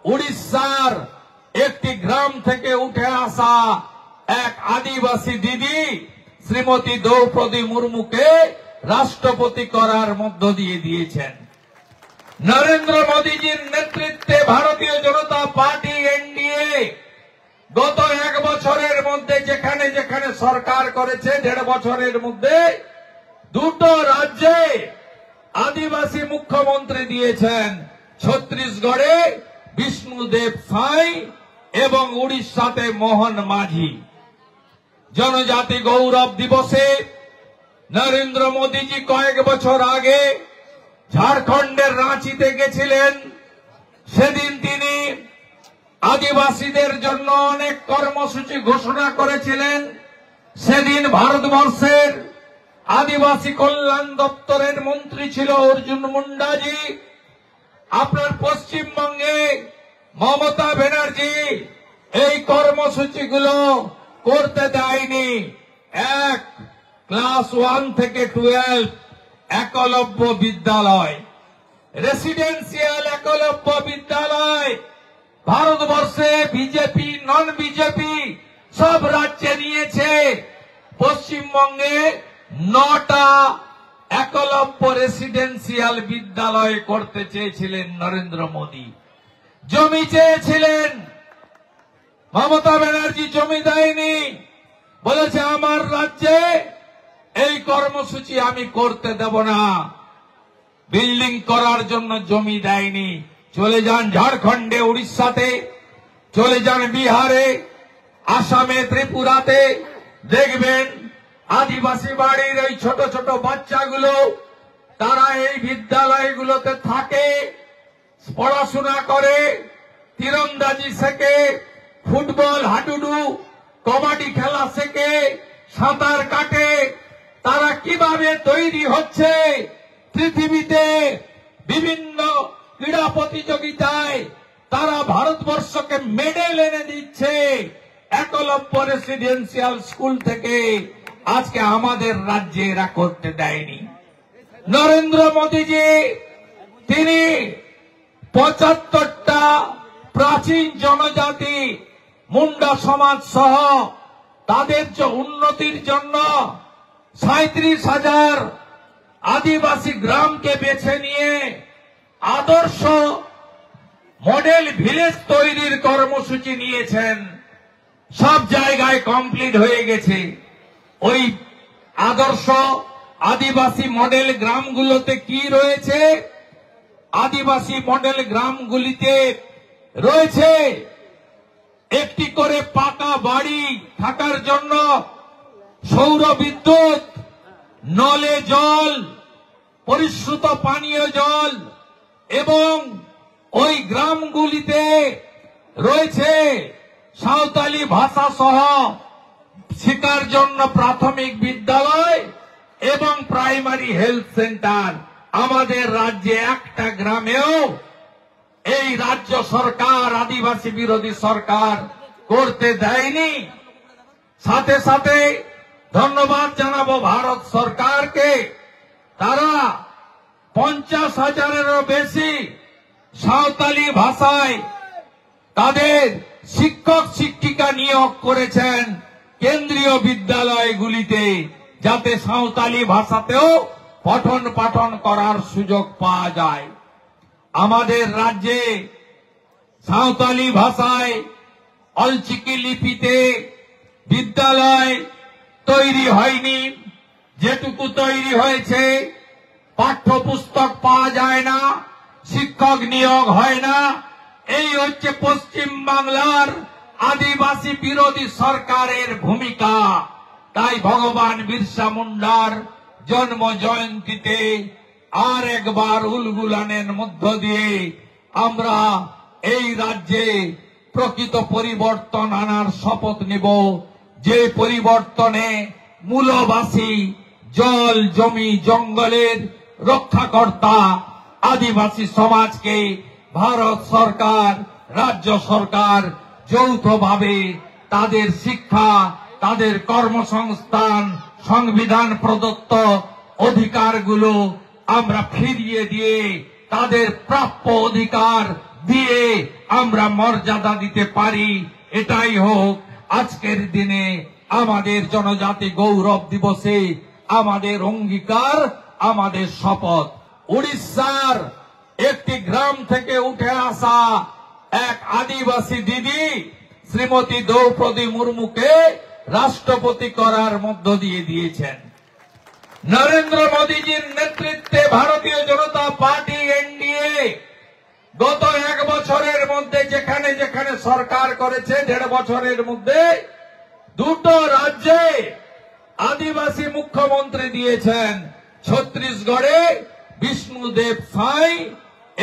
উড়িষ্যার একটি গ্রাম থেকে উঠে আসা এক আদিবাসী দিদি শ্রীমতী দ্রৌপদী মুর্মুকে রাষ্ট্রপতি করার মধ্য দিয়ে দিয়েছেন। নরেন্দ্র মোদীজির নেতৃত্বে ভারতীয় জনতা পার্টি এনডিএ গত 1 বছরের মধ্যে যেখানে যেখানে সরকার করেছে, 1.5 বছরের মধ্যে 2টো রাজ্যে আদিবাসী মুখ্যমন্ত্রী দিয়েছেন। ছত্তিশগড়ে বিষ্ণুদেব সাই এবং উড়িষ্যাতে মোহন মাঝি। জনজাতি গৌরব দিবসে নরেন্দ্র মোদীজি কয়েক বছর আগে ঝাড়খণ্ডের রাঁচিতে গেছিলেন। সেদিন তিনি আদিবাসীদের জন্য অনেক কর্মসূচি ঘোষণা করেছিলেন। সেদিন ভারতবর্ষের আদিবাসী কল্যাণ দপ্তরের মন্ত্রী ছিল অর্জুন মুন্ডাজি। আপনার পশ্চিমবঙ্গে মমতা ব্যানার্জি এই কর্মসূচিগুলো করতে দেয়নি। ক্লাস 1 থেকে 12 একলব্য বিদ্যালয়, রেসিডেন্সিয়াল একলব্য বিদ্যালয় ভারতবর্ষে বিজেপি নন বিজেপি সব রাজ্যে নিয়েছে। পশ্চিমবঙ্গে 9টা একলব্য রেসিডেন্সিয়াল বিদ্যালয় করতে চেয়েছিলেন নরেন্দ্র মোদী। জমি চেয়েছিলেন, মমতা ব্যানার্জি জমি দেয়নি। বলেছে আমার রাজ্যে এই কর্মসূচি আমি করতে দেব না। বিল্ডিং করার জন্য জমি দেয়নি। চলে যান ঝাড়খণ্ডে, উড়িষ্যাতে, চলে যান বিহারে, আসামে, ত্রিপুরাতে, দেখবেন আদিবাসী বাড়ির এই ছোট ছোট বাচ্চাগুলো তারা এই বিদ্যালয়গুলোতে থাকে, পড়াশোনা করে, তীরন্দাজি শেখে, ফুটবল, হাডুডু, কবাডি খেলা শেখে, সাঁতার কাটে। তারা কিভাবে তৈরি হচ্ছে পৃথিবীতে বিভিন্ন ক্রীড়া প্রতিযোগিতায় তারা ভারতবর্ষকে মেডেল এনে দিচ্ছে একলব্য রেসিডেন্সিয়াল স্কুল থেকে। আজকে আমাদের রাজ্যে এরা করতে দেয়নি। নরেন্দ্র মোদীজি তিনি 75টা প্রাচীন জনজাতি মুন্ডা সমাজ সহ তাদের উন্নতির জন্য 37,000 আদিবাসী গ্রামকে বেছে নিয়ে আদর্শ মডেল ভিলেজ তৈরির কর্মসূচি নিয়েছেন। সব জায়গায় কমপ্লিট হয়ে গেছে। ওই আদর্শ আদিবাসী মডেল গ্রামগুলোতে কি রয়েছে? আদিবাসী মডেল গ্রামগুলিতে রয়েছে একটি করে পাকা বাড়ি থাকার জন্য, সৌর বিদ্যুৎ, নলে জল, পরিশ্রুত পানীয় জল, এবং ওই গ্রামগুলিতে রয়েছে সাঁওতালি ভাষা সহ শিক্ষার জন্য প্রাথমিক বিদ্যালয় এবং প্রাইমারি হেলথ সেন্টার। আমাদের রাজ্যে একটা গ্রামেও এই রাজ্য সরকার, আদিবাসী বিরোধী সরকার করতে দেয়নি। সাথে সাথে ধন্যবাদ জানাবো ভারত সরকারকে। তারা 50,000-এরও বেশি সাঁওতালি ভাষায় তাদের শিক্ষক শিক্ষিকা নিয়োগ করেছেন কেন্দ্রীয় বিদ্যালয়গুলিতে, যাতে সাঁওতালি ভাষাতেও পঠন পাঠন করার সুযোগ পাওয়া যায়। আমাদের রাজ্যে সাঁওতালি ভাষায় অলচিকি লিপিতে বিদ্যালয় তৈরি হয়নি। যেটুকু তৈরি হয়েছে পাঠ্যপুস্তক পাওয়া যায় না, শিক্ষক নিয়োগ হয় না। এই হচ্ছে পশ্চিম বাংলার আদিবাসী বিরোধী সরকারের ভূমিকা। তাই ভগবান বিরসা মুন্ডার জন্ম জয়ন্তীতে আর একবার উলগুলানের মধ্য দিয়ে আমরা এই রাজ্যে প্রকৃত পরিবর্তন আনার শপথ নেব, যে পরিবর্তনে মূলবাসী জল, জমি, জঙ্গলের রক্ষাকর্তা আদিবাসী সমাজকে ভারত সরকার, রাজ্য সরকার যৌথভাবে তাদের শিক্ষা, তাদের কর্মসংস্থান, সংবিধান প্রদত্ত অধিকারগুলো আমরা ফিরিয়ে দিয়ে তাদের প্রাপ্য অধিকার দিয়ে আমরা মর্যাদা দিতে পারি। এটাই হোক আজকের দিনে আমাদের জনজাতি গৌরব দিবসে আমাদের অঙ্গীকার, আমাদের শপথ। উড়িষ্যার একটি গ্রাম থেকে উঠে আসা এক আদিবাসী দিদি শ্রীমতী দ্রৌপদী মুর্মুকে রাষ্ট্রপতি করার মধ্য দিয়ে দিয়েছেন। নরেন্দ্র মোদীজির নেতৃত্বে ভারতীয় জনতা পার্টি এনডিএ গত 1 বছরের মধ্যে যেখানে যেখানে সরকার করেছে, 1.5 বছরের মধ্যে 2টো রাজ্যে আদিবাসী মুখ্যমন্ত্রী দিয়েছেন। ছত্তিশগড়ে বিষ্ণুদেব সাই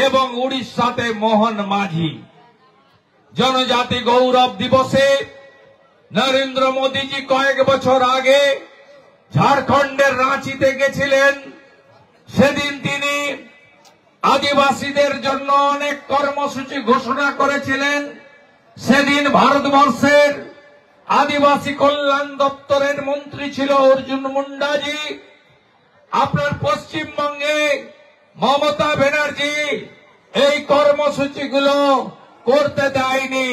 এবং উড়িষ্যাতে মোহন মাঝি। জনজাতি গৌরব দিবসে নরেন্দ্র মোদীজি কয়েক বছর আগে ঝাড়খণ্ডের রাঁচিতে গেছিলেন। সেদিন তিনি আদিবাসীদের জন্য অনেক কর্মসূচি ঘোষণা করেছিলেন। সেদিন ভারতবর্ষের আদিবাসী কল্যাণ দপ্তরের মন্ত্রী ছিল অর্জুন মুন্ডাজি। আপনার পশ্চিমবঙ্গে মমতা ব্যানার্জি এই কর্মসূচিগুলো করতে দেয়নি।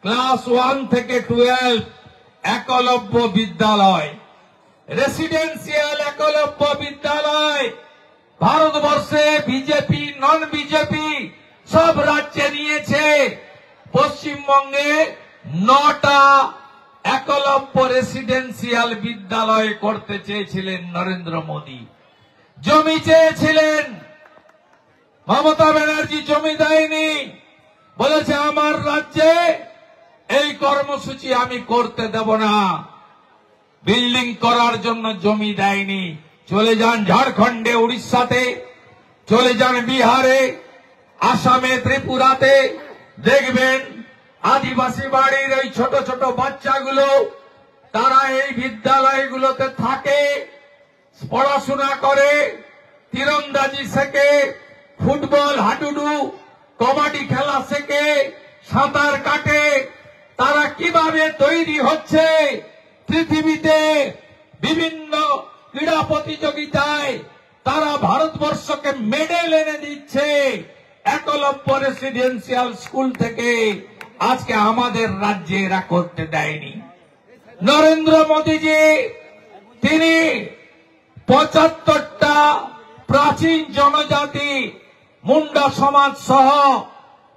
ক্লাস 1 থেকে 12 একলব্য বিদ্যালয়, রেসিডেন্সিয়াল একলব্য বিদ্যালয় ভারতবর্ষে বিজেপি নন বিজেপি সব রাজ্যে নিয়েছে। পশ্চিমবঙ্গে 9টা একলব্য রেসিডেন্সিয়াল বিদ্যালয় করতে চেয়েছিলেন নরেন্দ্র মোদী। জমি চেয়েছিলেন, মমতা ব্যানার্জি জমি দেয়নি। বলেছে আমার রাজ্যে এই কর্মসূচি আমি করতে দেব না। বিল্ডিং করার জন্য জমি দেয়নি। চলে যান ঝাড়খণ্ডে, উড়িষ্যাতে, চলে যান বিহারে, আসামে, ত্রিপুরাতে, দেখবেন আদিবাসী বাড়ির এই ছোট ছোট বাচ্চাগুলো তারা এই বিদ্যালয়গুলোতে থাকে, পড়াশোনা করে, তীরন্দাজি শেখে, ফুটবল, হাডুডু, কবাডি খেলা শেখে, সাঁতার কাটে। তারা কিভাবে তৈরি হচ্ছে পৃথিবীতে বিভিন্ন ক্রীড়া প্রতিযোগিতায় তারা ভারতবর্ষকে মেডেল এনে দিচ্ছে। একলব্য রেসিডেন্সিয়াল স্কুল থেকে আজকে আমাদের রাজ্যে এরা করতে দেয়নি। নরেন্দ্র মোদীজি তিনি 75টা প্রাচীন জনজাতি মুন্ডা সমাজ সহ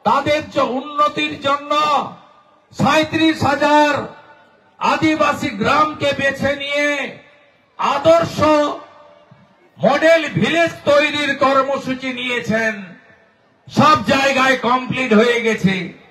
তাদের উন্নতির জন্য 37,000 আদিবাসী গ্রামকে বেছে নিয়ে আদর্শ মডেল ভিলেজ তৈরির কর্মসূচি নিয়েছেন। সব জায়গায় কমপ্লিট হয়ে গেছে।